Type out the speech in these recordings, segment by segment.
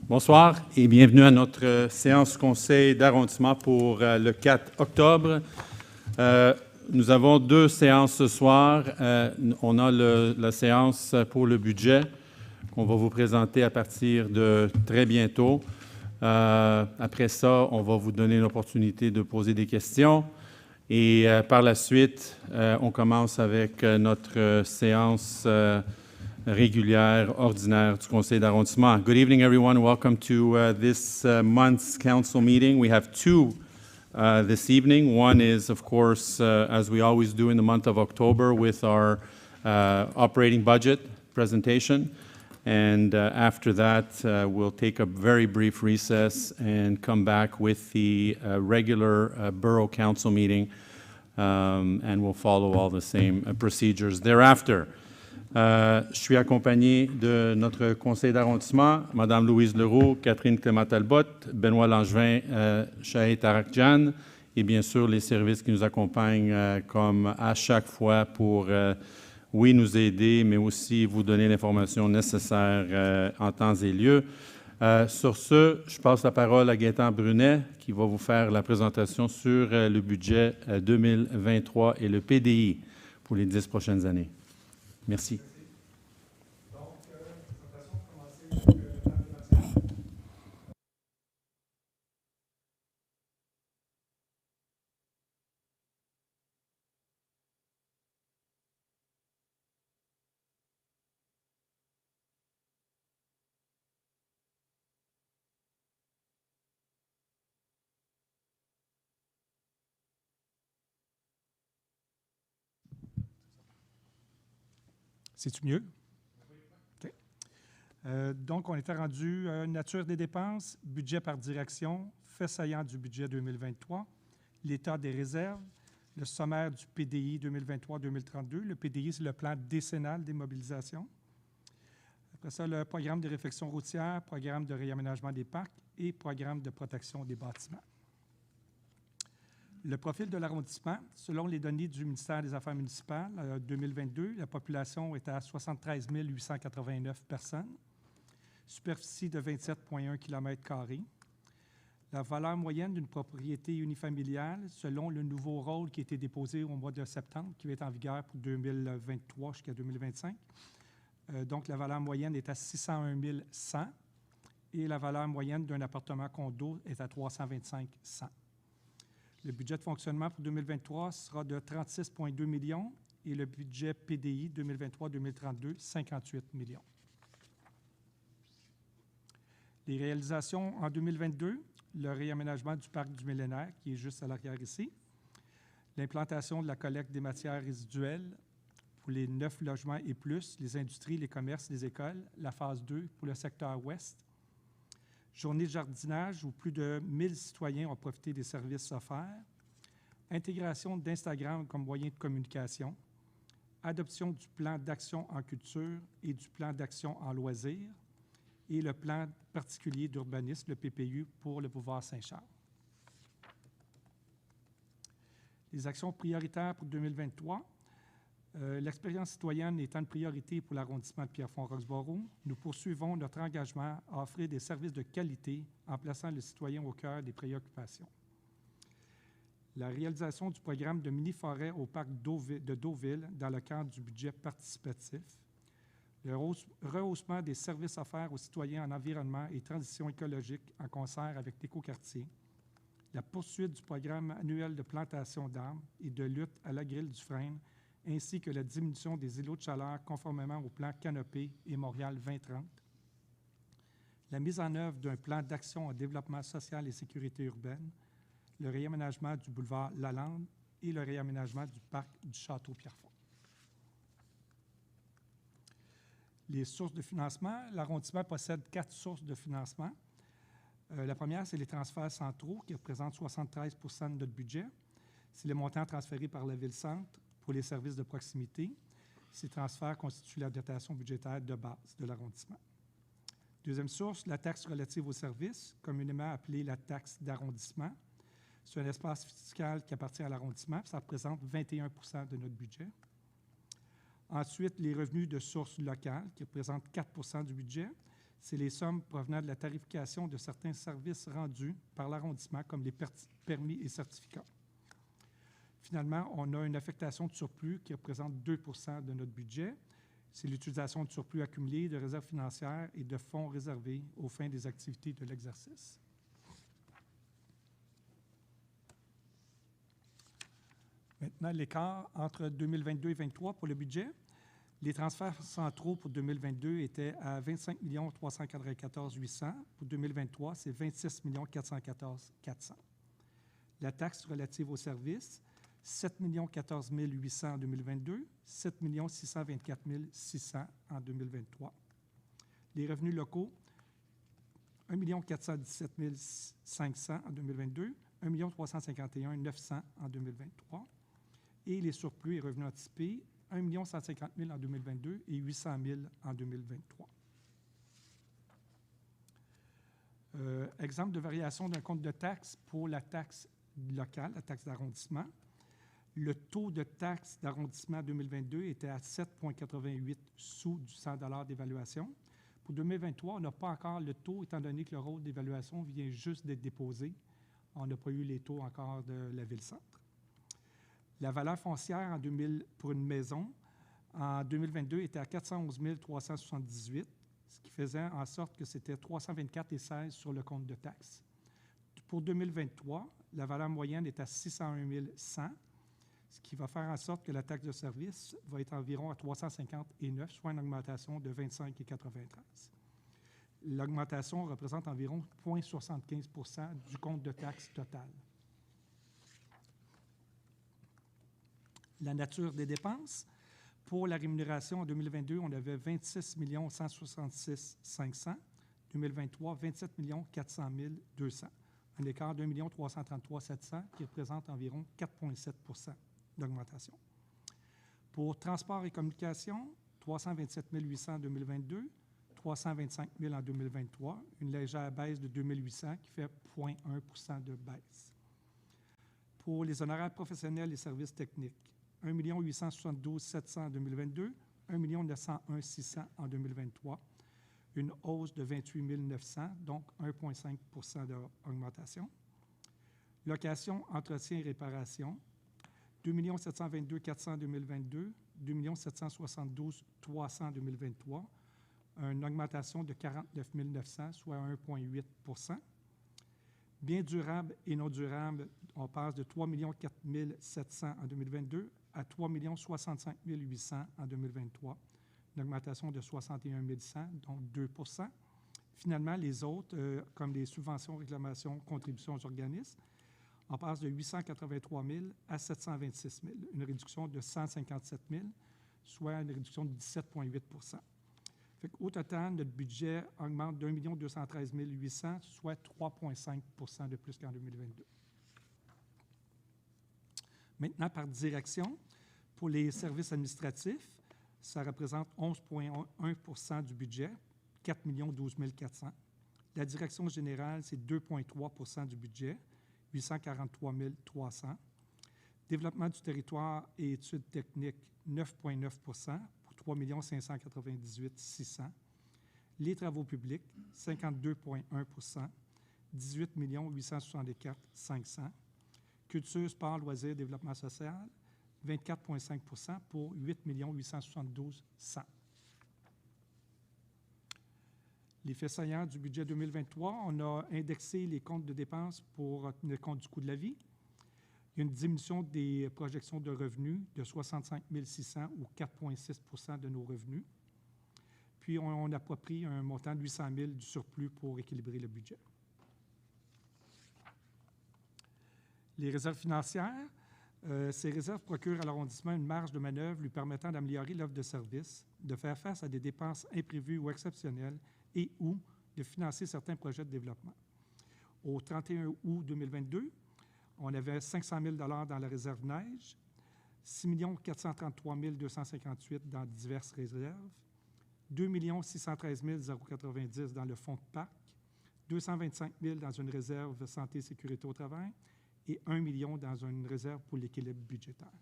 Bonsoir et bienvenue à notre séance conseil d'arrondissement pour le 4 octobre. Nous avons deux séances ce soir. On a la séance pour le budget qu'on va vous présenter à partir de très bientôt. Après ça, on va vous donner l'opportunité de poser des questions. Et par la suite, on commence avec notre séance régulière, ordinaire du conseil d'arrondissement. Good evening, everyone. Welcome to this month's council meeting. We have two this evening. One is, of course, as we always do in the month of October, with our operating budget presentation. And after that, we'll take a very brief recess and come back with the regular Borough Council meeting, and we'll follow all the same procedures thereafter. Je suis accompagné de notre conseil d'arrondissement, Mme Louise Leroux, Catherine Clément-Talbot, Benoît Langevin, Shahid Tarakjan, et bien sûr les services qui nous accompagnent comme à chaque fois pour, oui, nous aider, mais aussi vous donner l'information nécessaire en temps et lieu. Sur ce, je passe la parole à Gaétan Brunet, qui va vous faire la présentation sur le budget 2023 et le PDI pour les 10 prochaines années. Merci. Donc, présentation pour commencer avec le plan de matière. C'est-tu mieux? Okay. Donc, on était rendu nature des dépenses, budget par direction, fait saillant du budget 2023, l'état des réserves, le sommaire du PDI 2023-2032. Le PDI, c'est le plan décennal des mobilisations. Après ça, le programme de réfection routière, programme de réaménagement des parcs et programme de protection des bâtiments. Le profil de l'arrondissement, selon les données du ministère des Affaires municipales 2022, la population est à 73 889 personnes, superficie de 27,1 km². La valeur moyenne d'une propriété unifamiliale, selon le nouveau rôle qui a été déposé au mois de septembre, qui va être en vigueur pour 2023 jusqu'à 2025. Donc, la valeur moyenne est à 601 100 et la valeur moyenne d'un appartement condo est à 325 100. Le budget de fonctionnement pour 2023 sera de 36,2 millions et le budget PDI 2023-2032, 58 millions. Les réalisations en 2022, le réaménagement du parc du Millénaire, qui est juste à l'arrière ici, l'implantation de la collecte des matières résiduelles pour les 9 logements et plus, les industries, les commerces, les écoles, la phase 2 pour le secteur ouest, journée de jardinage où plus de 1000 citoyens ont profité des services offerts, intégration d'Instagram comme moyen de communication, adoption du plan d'action en culture et du plan d'action en loisirs et le plan particulier d'urbanisme, le PPU, pour le boulevard Saint-Charles. Les actions prioritaires pour 2023. L'expérience citoyenne étant une priorité pour l'arrondissement de Pierrefonds-Roxboro, nous poursuivons notre engagement à offrir des services de qualité en plaçant le citoyen au cœur des préoccupations. La réalisation du programme de mini-forêt au parc de Deauville dans le cadre du budget participatif, le rehaussement des services offerts aux citoyens en environnement et transition écologique en concert avec l'Écoquartier, la poursuite du programme annuel de plantation d'arbres et de lutte à la grille du frêne, ainsi que la diminution des îlots de chaleur conformément au plan Canopée et Montréal 2030, la mise en œuvre d'un plan d'action en développement social et sécurité urbaine, le réaménagement du boulevard Lalande et le réaménagement du parc du Château-Pierrefonds. Les sources de financement. L'arrondissement possède 4 sources de financement. La première, c'est les transferts centraux qui représentent 73 % de notre budget. C'est les montants transférés par la Ville-Centre pour les services de proximité. Ces transferts constituent la dotation budgétaire de base de l'arrondissement. Deuxième source, la taxe relative aux services, communément appelée la taxe d'arrondissement. C'est un espace fiscal qui appartient à l'arrondissement, ça représente 21 % de notre budget. Ensuite, les revenus de sources locales, qui représentent 4 % du budget. c'est les sommes provenant de la tarification de certains services rendus par l'arrondissement, comme les permis et certificats. Finalement, on a une affectation de surplus qui représente 2 de notre budget. C'est l'utilisation de surplus accumulés, de réserves financières et de fonds réservés aux fins des activités de l'exercice. Maintenant, l'écart entre 2022 et 2023 pour le budget. Les transferts centraux pour 2022 étaient à 25 394 800. Pour 2023, c'est 26 414 400. La taxe relative aux services, 7 014 800 en 2022, 7 624 600 en 2023. Les revenus locaux, 1 417 500 en 2022, 1 351 900 en 2023. Et les surplus et revenus anticipés, 1 150 000 en 2022 et 800 000 en 2023. Exemple de variation d'un compte de taxe pour la taxe locale, la taxe d'arrondissement. Le taux de taxe d'arrondissement 2022 était à 7,88 sous du 100 $ d'évaluation. Pour 2023, on n'a pas encore le taux, étant donné que le rôle d'évaluation vient juste d'être déposé. On n'a pas eu les taux encore de la Ville-Centre. La valeur foncière pour une maison en 2022 était à 411 378, ce qui faisait en sorte que c'était 324,16 sur le compte de taxes. Pour 2023, la valeur moyenne est à 601 100, ce qui va faire en sorte que la taxe de service va être environ à 350,9, soit une augmentation de 25,93. L'augmentation représente environ 0,75 du compte de taxes total. La nature des dépenses. Pour la rémunération en 2022, on avait 26 166 500. 2023, 27 400 200. Un écart de 1 333 700 qui représente environ 4,7 d'augmentation. Pour transport et communication, 327 800 en 2022, 325 000 en 2023, une légère baisse de 2 800 qui fait 0,1 de baisse. Pour les honoraires professionnels et services techniques, 1 872 700 en 2022, 1 901 600 en 2023, une hausse de 28 900, donc 1,5 d'augmentation. Location, entretien et réparation, 2 722 400 en 2022, 2 772 300 en 2023, une augmentation de 49 900, soit 1,8 Biens durables et non durables, on passe de 3 4 700 en 2022 à 3 65 800 en 2023, une augmentation de 61 100, donc 2 Finalement, les autres, comme les subventions, réclamations, contributions aux organismes, on passe de 883 000 à 726 000, une réduction de 157 000, soit une réduction de 17,8 Au total, notre budget augmente d'1 213 800, soit 3,5 de plus qu'en 2022. Maintenant, par direction, pour les services administratifs, ça représente 11,1 du budget, 4 12 400. La direction générale, c'est 2,3 du budget, 843 300. Développement du territoire et études techniques, 9,9 pour 3 598 600. Les travaux publics, 52,1 18 864 500. Culture, sport, loisirs, développement social, 24,5 pour 8 872 100. Les faits saillants du budget 2023, on a indexé les comptes de dépenses pour le compte du coût de la vie. Il y a une diminution des projections de revenus de 65 600 ou 4,6 de nos revenus. Puis, on approprie un montant de 800 000 du surplus pour équilibrer le budget. Les réserves financières. Ces réserves procurent à l'arrondissement une marge de manœuvre lui permettant d'améliorer l'offre de services, de faire face à des dépenses imprévues ou exceptionnelles et ou de financer certains projets de développement. Au 31 août 2022, on avait 500 000 dans la réserve neige, 6 433 258 dans diverses réserves, 2 613 090 dans le fonds de parc, 225 000 dans une réserve santé et sécurité au travail et 1 million dans une réserve pour l'équilibre budgétaire.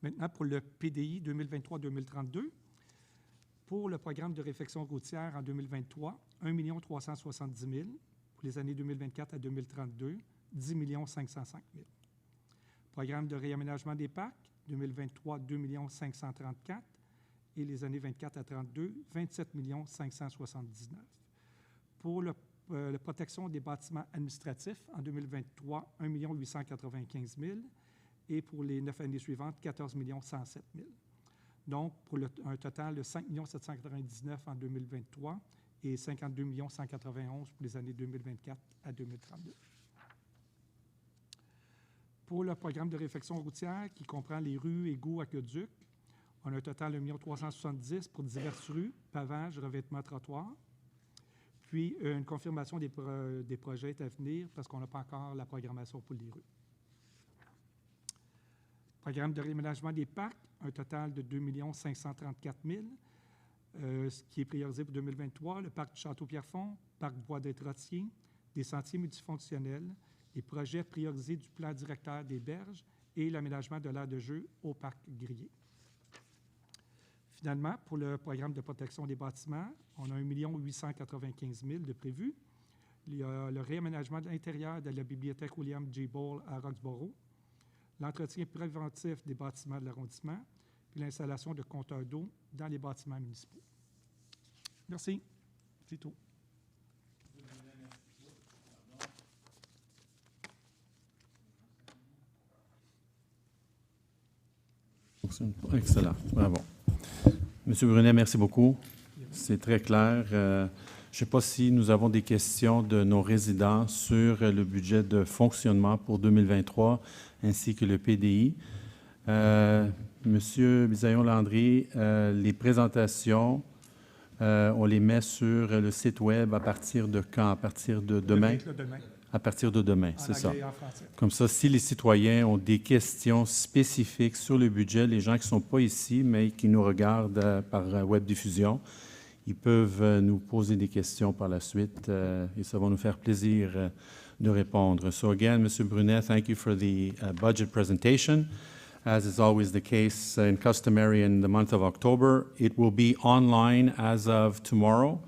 Maintenant, pour le PDI 2023-2032, Pour le programme de réfection routière en 2023, 1 370 000. Pour les années 2024 à 2032, 10 505 000. Programme de réaménagement des parcs, 2023, 2 534 000. Et les années 24 à 32, 27 579 000. Pour la protection des bâtiments administratifs, en 2023, 1 895 000. Et pour les 9 années suivantes, 14 107 000. Donc, pour un total de 5 799 000 en 2023 et 52 191 000 pour les années 2024 à 2032. Pour le programme de réfection routière qui comprend les rues, égouts, aqueducs, on a un total de 1 370 000 pour diverses rues, pavage, revêtement, trottoir. Puis, une confirmation des projets est à venir parce qu'on n'a pas encore la programmation pour les rues. Programme de réaménagement des parcs, un total de 2 534 000, ce qui est priorisé pour 2023, le parc du Château-Pierrefonds, parc Bois des Trottiers, des sentiers multifonctionnels, les projets priorisés du plan directeur des berges et l'aménagement de l'aire de jeu au parc Grillé. Finalement, pour le programme de protection des bâtiments, on a 1 895 000 de prévu. Il y a le réaménagement de l'intérieur de la bibliothèque William J. Ball à Roxborough, l'entretien préventif des bâtiments de l'arrondissement, puis l'installation de compteurs d'eau dans les bâtiments municipaux. Merci. C'est tout. Excellent. Bravo. Monsieur Brunet, merci beaucoup. C'est très clair. Je ne sais pas si nous avons des questions de nos résidents sur le budget de fonctionnement pour 2023 ainsi que le PDI. Monsieur Bisaillon-Landry, les présentations, on les met sur le site Web à partir de quand? À partir de demain? Demain. À partir de demain, c'est ça. En français. Comme ça, si les citoyens ont des questions spécifiques sur le budget, les gens qui ne sont pas ici, mais qui nous regardent par webdiffusion, ils peuvent nous poser des questions par la suite et ça va nous faire plaisir de répondre. So again, Mr. Brunet, thank you for the budget presentation. As is always the case and customary in the month of October, it will be online as of tomorrow.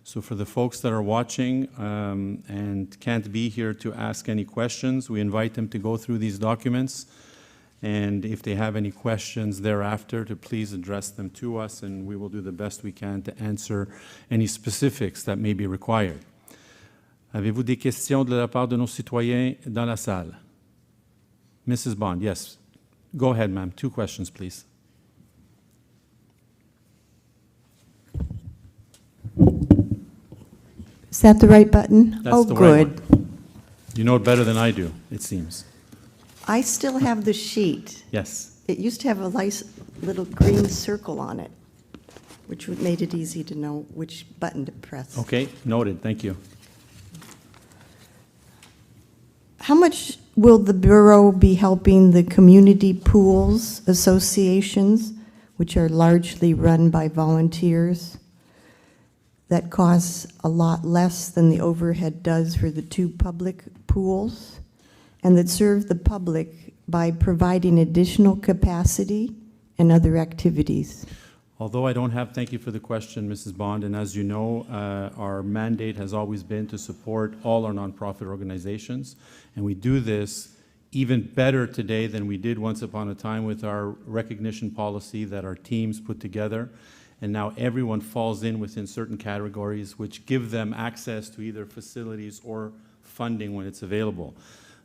So for the folks that are watching and can't be here to ask any questions, we invite them to go through these documents. And if they have any questions thereafter, to please address them to us, and we will do the best we can to answer any specifics that may be required. Avez-vous des questions de la part de nos citoyens dans la salle? Mrs. Bond, yes. Go ahead, ma'am. 2 questions, please. Is that the right button? That's oh, the right good. one. You know it better than I do, it seems. I still have the sheet. Yes. It used to have a nice little green circle on it, which made it easy to know which button to press. Okay, noted. Thank you. How much will the Bureau be helping the community pools associations, which are largely run by volunteers? That costs a lot less than the overhead does for the 2 public pools, and that serve the public by providing additional capacity and other activities. Although I don't have, thank you for the question, Mrs. Bond, and as you know, our mandate has always been to support all our nonprofit organizations, and we do this even better today than we did once upon a time with our recognition policy that our teams put together. And now everyone falls in within certain categories which give them access to either facilities or funding when it's available.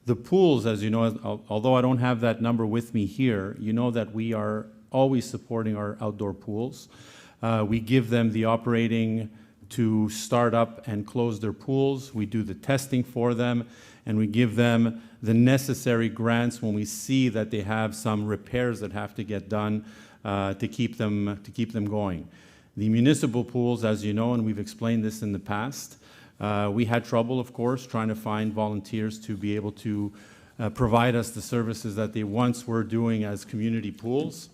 The pools, as you know, although I don't have that number with me here, you know that we are always supporting our outdoor pools. We give them the operating to start up and close their pools. We do the testing for them, and we give them the necessary grants when we see that they have some repairs that have to get done to keep them going. The municipal pools, as you know, and we've explained this in the past, we had trouble, of course, trying to find volunteers to be able to provide us the services that they once were doing as community pools.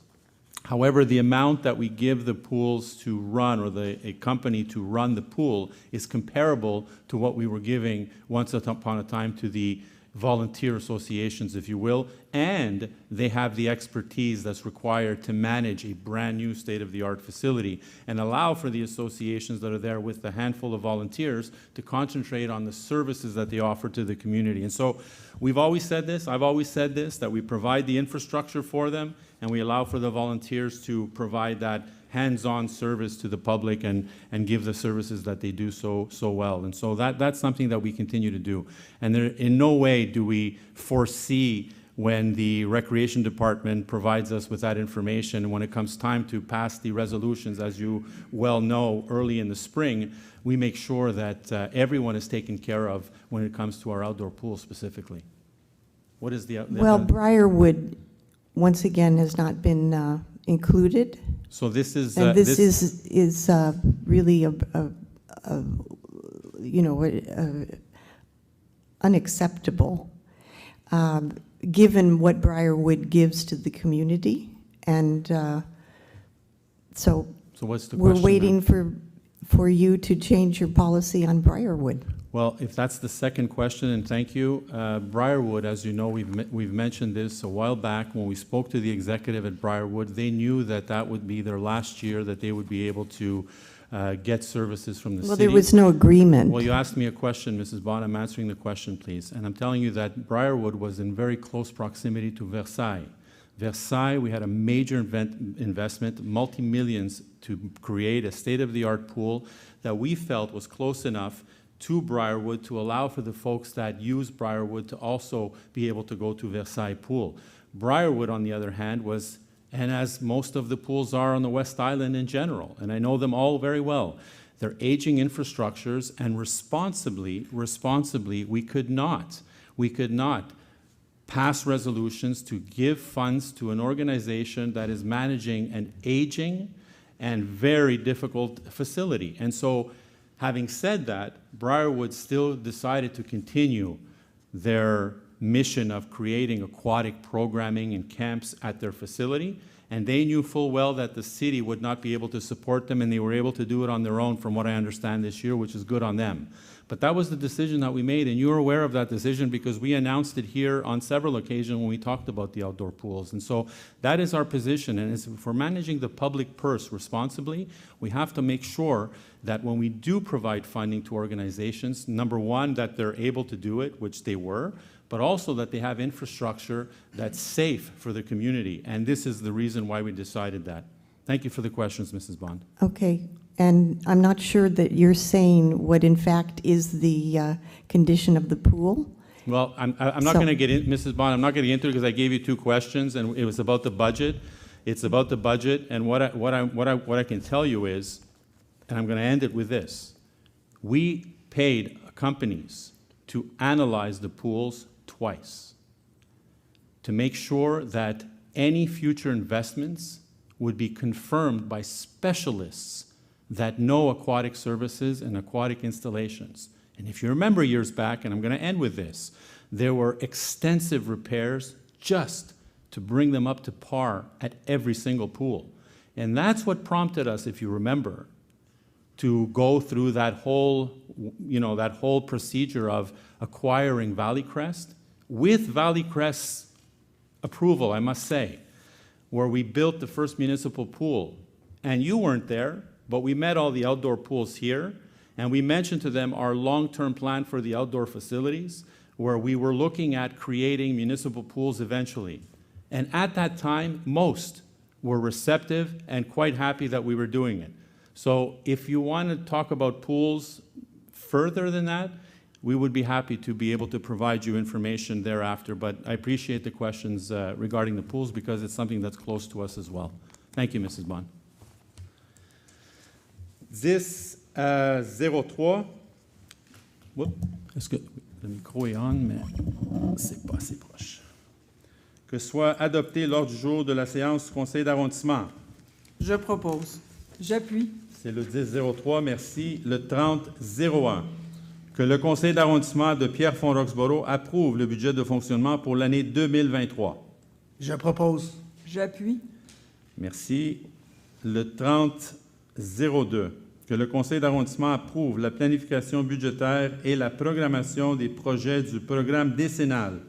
However, the amount that we give the pools to run, or a company to run the pool, is comparable to what we were giving once upon a time to the volunteer associations, if you will, and they have the expertise that's required to manage a brand-new state-of-the-art facility and allow for the associations that are there with the handful of volunteers to concentrate on the services that they offer to the community. And so we've always said this, I've always said this, that we provide the infrastructure for them and we allow for the volunteers to provide that hands-on service to the public and give the services that they do so well. And so that's something that we continue to do. And there, in no way do we foresee when the Recreation Department provides us with that information, and when it comes time to pass the resolutions, as you well know, early in the spring, we make sure that everyone is taken care of when it comes to our outdoor pool specifically. What is the... Well, Briarwood, once again, has not been included. So this is... And this is really unacceptable, given what Briarwood gives to the community. And so what's the we're question waiting then? for you to change your policy on Briarwood. Well, if that's the second question, and thank you, Briarwood, as you know, we've mentioned this a while back when we spoke to the executive at Briarwood. They knew that that would be their last year that they would be able to get services from the city. Well, there was no agreement. Well, you asked me a question, Mrs. Bond. I'm answering the question, please. And I'm telling you that Briarwood was in very close proximity to Versailles. Versailles, we had a major investment, multi-millions, to create a state-of-the-art pool that we felt was close enough to Briarwood to allow for the folks that use Briarwood to also be able to go to Versailles Pool. Briarwood, on the other hand, was, and as most of the pools are on the West Island in general, and I know them all very well, they're aging infrastructures, and responsibly, we could not pass resolutions to give funds to an organization that is managing an aging and very difficult facility. And so, having said that, Briarwood still decided to continue their mission of creating aquatic programming and camps at their facility, and they knew full well that the city would not be able to support them, and they were able to do it on their own, from what I understand this year, which is good on them. But that was the decision that we made, and you're aware of that decision because we announced it here on several occasions when we talked about the outdoor pools. And so that is our position, and if we're managing the public purse responsibly, we have to make sure that when we do provide funding to organizations, number one, that they're able to do it, which they were, but also that they have infrastructure that's safe for the community. And this is the reason why we decided that. Thank you for the questions, Mrs. Bond. Okay, and I'm not sure that you're saying what in fact is the condition of the pool. Well, I'm not going to get in, Mrs. Bond, I'm not going to get into it because I gave you two questions, and it was about the budget. It's about the budget, and what I can tell you is, and I'm going to end it with this, we paid companies to analyze the pools twice to make sure that any future investments would be confirmed by specialists that know aquatic services and aquatic installations. And if you remember years back, and I'm going to end with this, there were extensive repairs just to bring them up to par at every single pool. And that's what prompted us, if you remember, to go through that whole, that whole procedure of acquiring Valley Crest, with Valley Crest's approval, I must say, where we built the first municipal pool. And you weren't there, but we met all the outdoor pools here, and we mentioned to them our long-term plan for the outdoor facilities, where we were looking at creating municipal pools eventually. And at that time, most were receptive and quite happy that we were doing it. So if you want to talk about pools further than that, we would be happy to be able to provide you information thereafter, but I appreciate the questions regarding the pools because it's something that's close to us as well. Thank you, Mrs. Bond. 10-03. Est-ce que le micro est on, mais c'est pas assez proche. Que soit adopté l'ordre du jour de la séance du conseil d'arrondissement. Je propose. J'appuie. C'est le 10-03, merci. Le 30-01. Que le conseil d'arrondissement de Pierrefonds-Roxboro approuve le budget de fonctionnement pour l'année 2023. Je propose. J'appuie. Merci. Le 30-02. que le conseil d'arrondissement approuve la planification budgétaire et la programmation des projets du programme décennal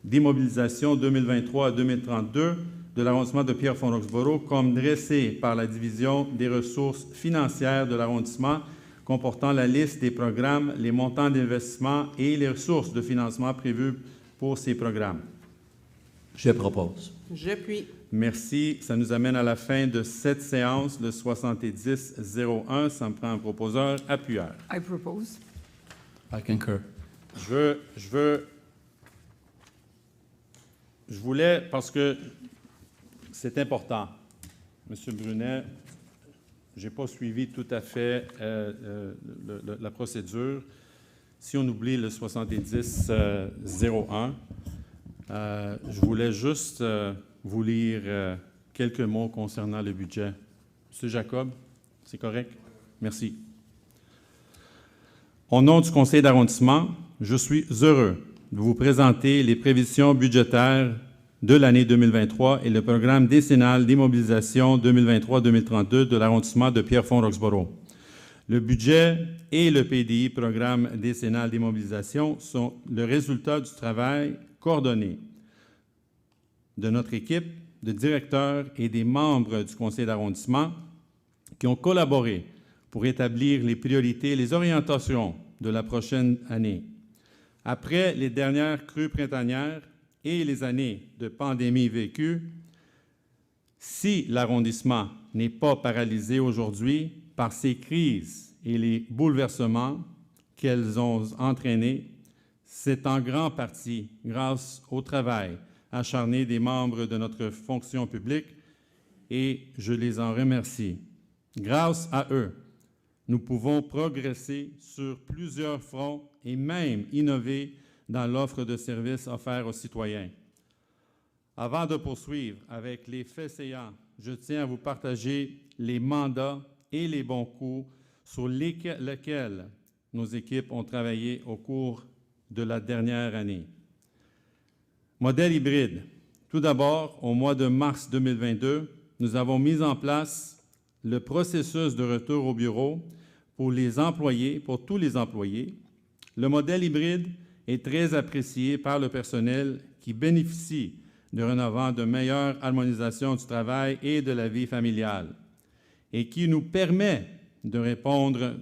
d'immobilisation 2023 à 2032 de l'arrondissement de Pierrefonds-Roxboro comme dressé par la division des ressources financières de l'arrondissement comportant la liste des programmes, les montants d'investissement et les ressources de financement prévues pour ces programmes. Je propose. J'appuie. Merci. Ça nous amène à la fin de cette séance, le 70-01. Ça me prend un proposeur appuyeur. I propose. I concur. Je voulais, parce que c'est important, M. Brunet, je n'ai pas suivi tout à fait la procédure. Si on oublie le 70-01, je voulais juste vous lire quelques mots concernant le budget. M. Jacob, c'est correct? Merci. Au nom du conseil d'arrondissement, je suis heureux de vous présenter les prévisions budgétaires de l'année 2023 et le programme décennal d'immobilisation 2023-2032 de l'arrondissement de Pierrefonds-Roxboro. Le budget et le PDI, programme décennal d'immobilisation, sont le résultat du travail coordonné de notre équipe de directeurs et des membres du conseil d'arrondissement qui ont collaboré pour établir les priorités et les orientations de la prochaine année. Après les dernières crues printanières et les années de pandémie vécues, si l'arrondissement n'est pas paralysé aujourd'hui par ces crises et les bouleversements qu'elles ont entraînés, c'est en grande partie grâce au travail acharné des membres de notre fonction publique et je les en remercie. Grâce à eux, nous pouvons progresser sur plusieurs fronts et même innover dans l'offre de services offerts aux citoyens. Avant de poursuivre avec les faits saillants, je tiens à vous partager les mandats et les bons coups sur lesquels nos équipes ont travaillé au cours de la dernière année. Modèle hybride. Tout d'abord, au mois de mars 2022, nous avons mis en place le processus de retour au bureau pour les employés, pour tous les employés. Le modèle hybride est très apprécié par le personnel qui bénéficie dorénavant de meilleure harmonisation du travail et de la vie familiale et qui nous permet de répondre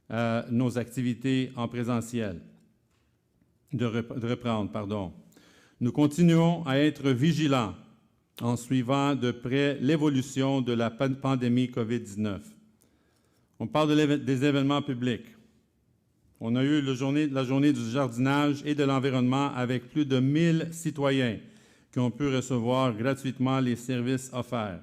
à nos activités en présentiel, de reprendre. Nous continuons à être vigilants en suivant de près l'évolution de la pandémie COVID-19. On parle des événements publics. On a eu la journée du jardinage et de l'environnement avec plus de 1000 citoyens qui ont pu recevoir gratuitement les services offerts.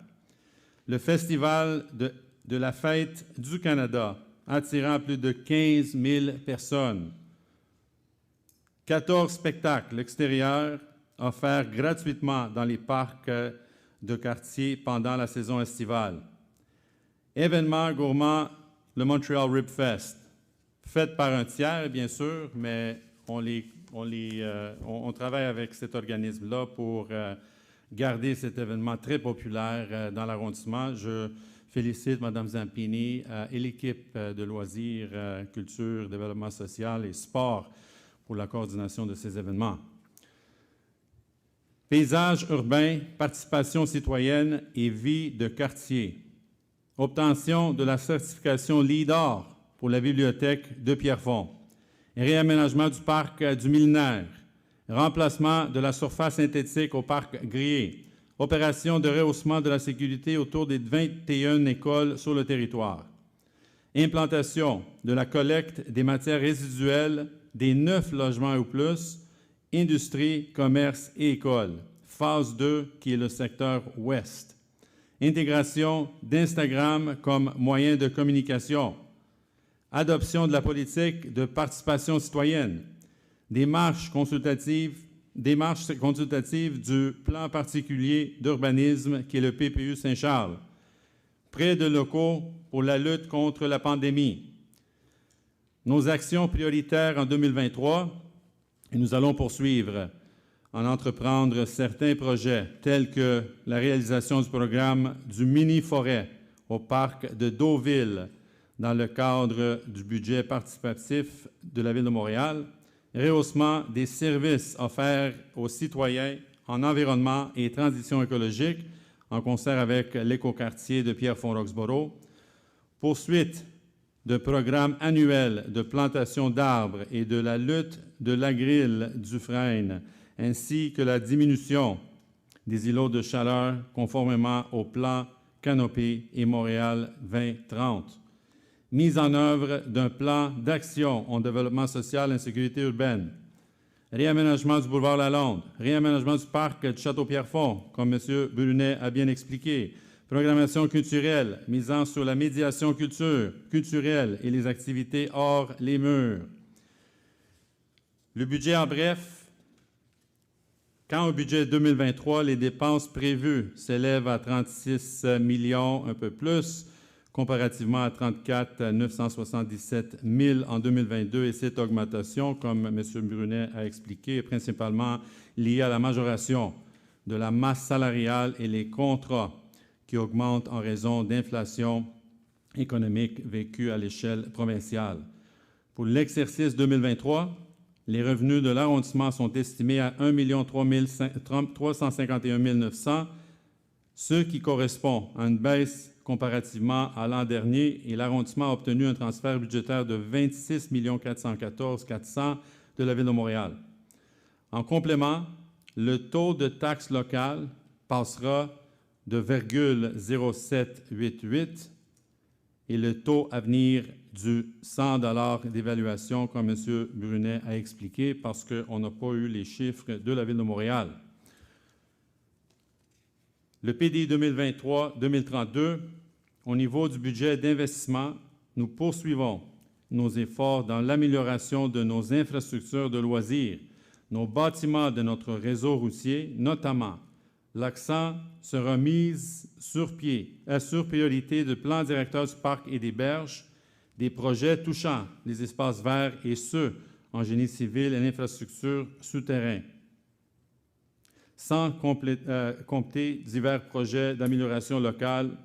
Le Festival de la Fête du Canada, attirant plus de 15 000 personnes. 14 spectacles extérieurs offerts gratuitement dans les parcs de quartier pendant la saison estivale. Événement gourmand, le Montreal Rib Fest, fait par un tiers, bien sûr, mais on travaille avec cet organisme-là pour garder cet événement très populaire dans l'arrondissement. Je félicite Mme Zampini et l'équipe de loisirs, culture, développement social et sport pour la coordination de ces événements. Paysage urbain, participation citoyenne et vie de quartier. Obtention de la certification LEED-Or pour la bibliothèque de Pierrefonds. Réaménagement du parc du Millénaire. Remplacement de la surface synthétique au parc Grier. Opération de rehaussement de la sécurité autour des 21 écoles sur le territoire. Implantation de la collecte des matières résiduelles des 9 logements ou plus, industrie, commerce et écoles. Phase 2, qui est le secteur ouest. Intégration d'Instagram comme moyen de communication. Adoption de la politique de participation citoyenne. Démarche consultative du plan particulier d'urbanisme qui est le PPU Saint-Charles. Prêt de locaux pour la lutte contre la pandémie. Nos actions prioritaires en 2023, et nous allons poursuivre en entreprendre certains projets tels que la réalisation du programme du mini-forêt au parc de Deauville dans le cadre du budget participatif de la Ville de Montréal, rehaussement des services offerts aux citoyens en environnement et transition écologique en concert avec l'écoquartier de Pierrefonds-Roxboro, poursuite de programmes annuels de plantation d'arbres et de la lutte de l'agril du frêne, ainsi que la diminution des îlots de chaleur conformément au plan Canopée et Montréal 2030. Mise en œuvre d'un plan d'action en développement social et en sécurité urbaine. Réaménagement du boulevard Lalonde, réaménagement du parc de Château-Pierrefonds, comme M. Brunet a bien expliqué, programmation culturelle, misant sur la médiation culturelle et les activités hors les murs. Le budget en bref, quand au budget 2023, les dépenses prévues s'élèvent à 36 millions, un peu plus, comparativement à 34 977 000 en 2022, et cette augmentation, comme M. Brunet a expliqué, est principalement liée à la majoration de la masse salariale et les contrats qui augmentent en raison d'inflation économique vécue à l'échelle provinciale. Pour l'exercice 2023, les revenus de l'arrondissement sont estimés à 1 351 900, ce qui correspond à une baisse comparativement à l'an dernier, et l'arrondissement a obtenu un transfert budgétaire de 26 414 400 de la Ville de Montréal. En complément, le taux de taxe locale passera de 0,0788 et le taux à venir du 100 $ d'évaluation, comme M. Brunet a expliqué, parce qu'on n'a pas eu les chiffres de la Ville de Montréal. Le PDI 2023-2032, au niveau du budget d'investissement, nous poursuivons nos efforts dans l'amélioration de nos infrastructures de loisirs, nos bâtiments de notre réseau routier, notamment. L'accent sera mis sur priorité de plans directeurs du parc et des berges, des projets touchant les espaces verts et ceux en génie civil et l'infrastructure souterrain, sans compter divers projets d'amélioration locale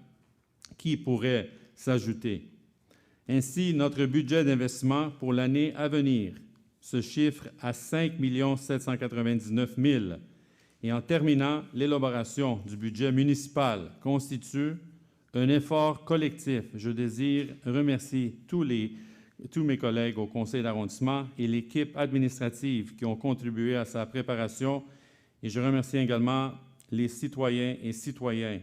qui pourraient s'ajouter. Ainsi, notre budget d'investissement pour l'année à venir se chiffre à 5 799 000. Et en terminant, l'élaboration du budget municipal constitue un effort collectif. Je désire remercier tous mes collègues au conseil d'arrondissement et l'équipe administrative qui ont contribué à sa préparation. Et je remercie également les citoyens et citoyennes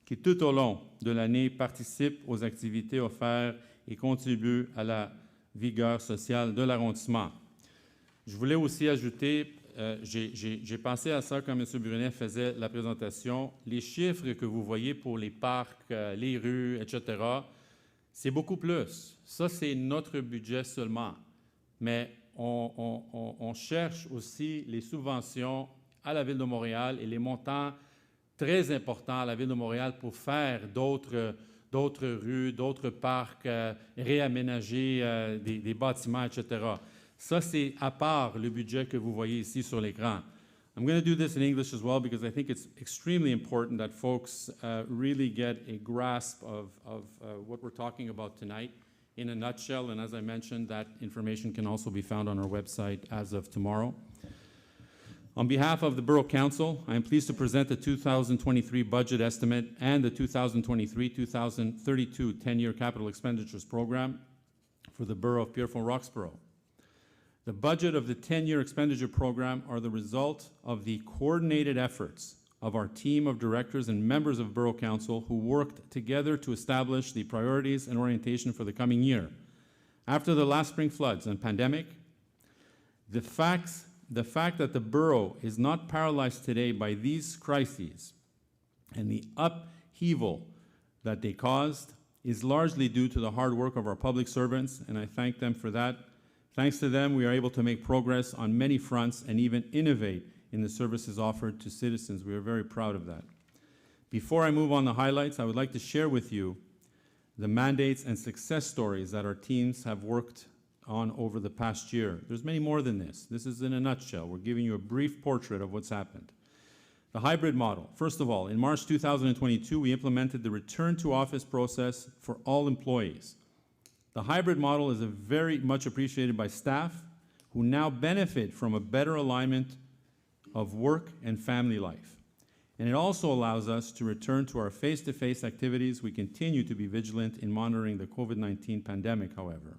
qui, tout au long de l'année, participent aux activités offertes et contribuent à la vigueur sociale de l'arrondissement. Je voulais aussi ajouter, j'ai pensé à ça quand M. Brunet faisait la présentation, les chiffres que vous voyez pour les parcs, les rues, etc., c'est beaucoup plus. Ça, c'est notre budget seulement. Mais on cherche aussi les subventions à la Ville de Montréal et les montants très importants à la Ville de Montréal pour faire d'autres rues, d'autres parcs, réaménager des bâtiments, etc. Ça, c'est à part le budget que vous voyez ici sur l'écran. I'm going to do this in English as well because I think it's extremely important that folks really get a grasp of what we're talking about tonight in a nutshell. And as I mentioned, that information can also be found on our website as of tomorrow. On behalf of the Borough Council, I am pleased to present the 2023 budget estimate and the 2023-2032 10-year capital expenditures program for the Borough of Pierrefonds-Roxboro. The budget of the 10-year expenditure program are the result of the coordinated efforts of our team of directors and members of Borough Council who worked together to establish the priorities and orientation for the coming year. After the last spring floods and pandemic, the fact that the borough is not paralyzed today by these crises and the upheaval that they caused is largely due to the hard work of our public servants, and I thank them for that. Thanks to them, we are able to make progress on many fronts and even innovate in the services offered to citizens. We are very proud of that. Before I move on to highlights, I would like to share with you the mandates and success stories that our teams have worked on over the past year. There's many more than this. This is in a nutshell. We're giving you a brief portrait of what's happened. The hybrid model. First of all, in March 2022, we implemented the return to office process for all employees. The hybrid model is very much appreciated by staff who now benefit from a better alignment of work and family life. And it also allows us to return to our face-to-face activities. We continue to be vigilant in monitoring the COVID-19 pandemic, however.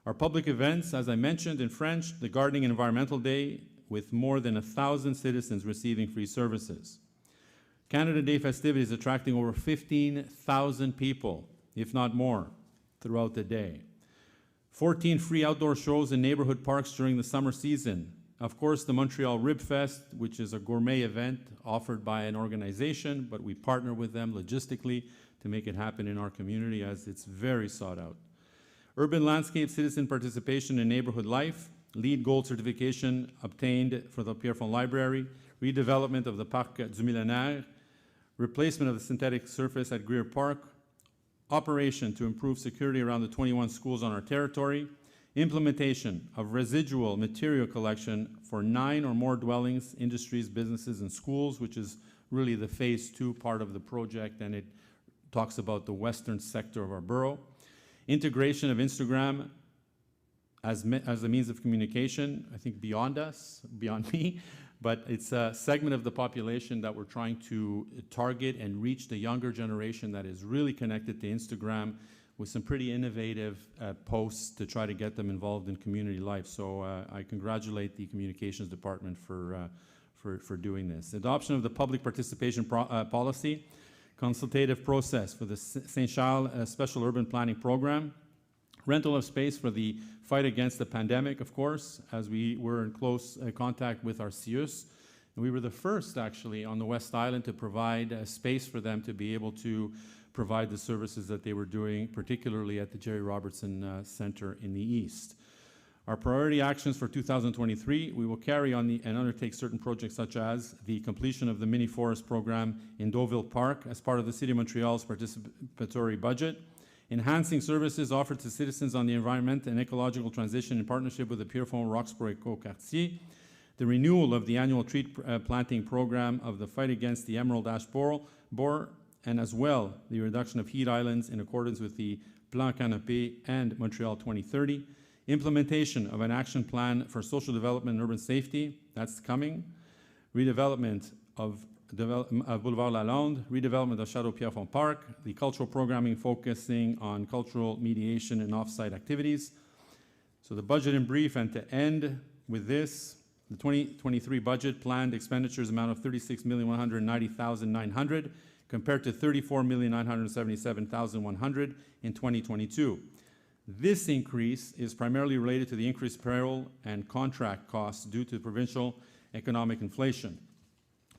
Our public events, as I mentioned in French, the Gardening and Environmental Day, with more than 1,000 citizens receiving free services. Canada Day festivities attracting over 15,000 people, if not more, throughout the day. 14 free outdoor shows in neighborhood parks during the summer season. Of course, the Montreal Rib Fest, which is a gourmet event offered by an organization, but we partner with them logistically to make it happen in our community as it's very sought out. Urban landscape citizen participation in neighborhood life, LEED Gold certification obtained for the Pierrefonds Library, redevelopment of the Parc du Millénaire, replacement of the synthetic surface at Greer Park, operation to improve security around the 21 schools on our territory, implementation of residual material collection for 9 or more dwellings, industries, businesses, and schools, which is really the phase 2 part of the project, and it talks about the western sector of our borough. Integration of Instagram as a means of communication, I think beyond us, beyond me, but it's a segment of the population that we're trying to target and reach the younger generation that is really connected to Instagram with some pretty innovative posts to try to get them involved in community life. So I congratulate the communications department for doing this. Adoption of the public participation policy, consultative process for the St. Charles Special Urban Planning Program, rental of space for the fight against the pandemic, of course, as we were in close contact with our CIUS. And we were the first, actually, on the West Island to provide a space for them to be able to provide the services that they were doing, particularly at the Jerry Robertson Center in the East. Our priority actions for 2023, we will carry on and undertake certain projects such as the completion of the mini forest program in Deauville Park as part of the City of Montreal's participatory budget, enhancing services offered to citizens on the environment and ecological transition in partnership with the Pierrefonds Roxborough Eco-Quartier, the renewal of the annual tree planting program of the fight against the emerald ash borer, and as well the reduction of heat islands in accordance with the Plan Canopé and Montreal 2030, implementation of an action plan for social development and urban safety, that's coming, redevelopment of Boulevard Lalonde, redevelopment of Château Pierrefonds Park, the cultural programming focusing on cultural mediation and off-site activities. So the budget in brief, and to end with this, the 2023 budget planned expenditures amount of $36,190,900 compared to $34,977,100 in 2022. This increase is primarily related to the increased payroll and contract costs due to provincial economic inflation.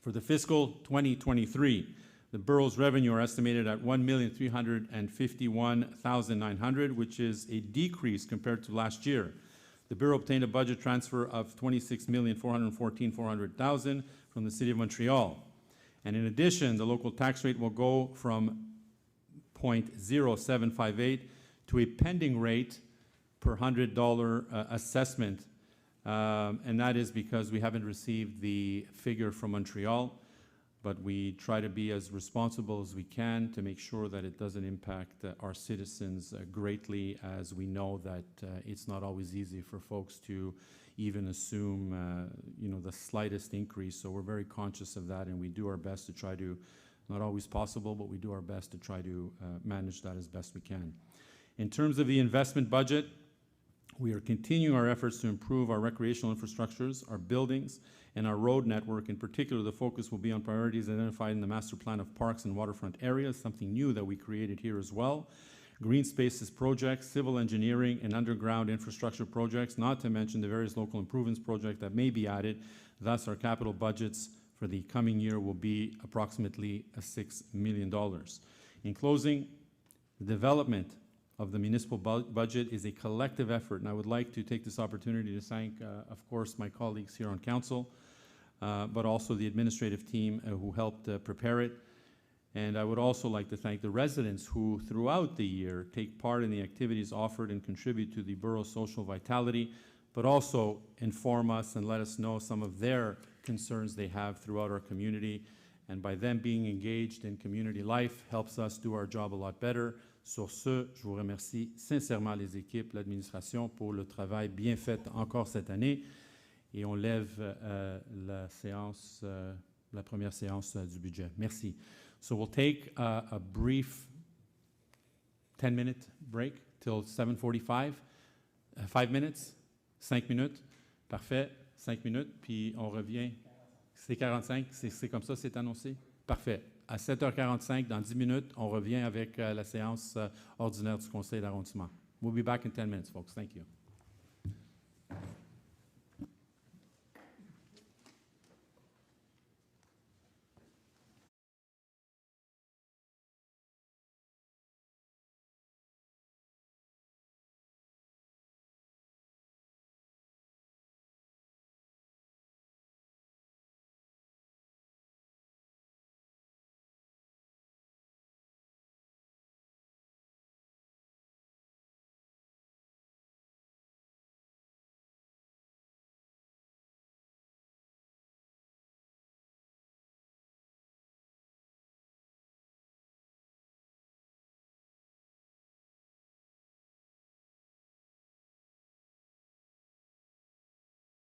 For the fiscal 2023, the borough's revenue are estimated at $1,351,900, which is a decrease compared to last year. The borough obtained a budget transfer of $26,414,400 from the City of Montreal. And in addition, the local tax rate will go from 0.0758 to a pending rate per $100 assessment. And that is because we haven't received the figure from Montreal, but we try to be as responsible as we can to make sure that it doesn't impact our citizens greatly, as we know that it's not always easy for folks to even assume the slightest increase. So we're very conscious of that, and we do our best to try to, not always possible, but we do our best to try to manage that as best we can. In terms of the investment budget, we are continuing our efforts to improve our recreational infrastructures, our buildings, and our road network. In particular, the focus will be on priorities identified in the master plan of parks and waterfront areas, something new that we created here as well. Green spaces projects, civil engineering, and underground infrastructure projects, not to mention the various local improvements projects that may be added. Thus, our capital budgets for the coming year will be approximately $6 million. In closing, the development of the municipal budget is a collective effort, and I would like to take this opportunity to thank, of course, my colleagues here on council, but also the administrative team who helped prepare it. And I would also like to thank the residents who, throughout the year, take part in the activities offered and contribute to the borough's social vitality, but also inform us and let us know some of their concerns they have throughout our community. and by them being engaged in community life helps us do our job a lot better. Sur ce, je vous remercie sincèrement les équipes, l'administration pour le travail bien fait encore cette année et on lève la première séance du budget. Merci. So we'll take a brief 10-minute break till 7:45. 5 minutes? 5 minutes? Parfait. 5 minutes, puis on revient. C'est 45, c'est comme ça, c'est annoncé? Parfait. À 7h45, dans 10 minutes, on revient avec la séance ordinaire du conseil d'arrondissement. We'll be back in 10 minutes, folks. Thank you.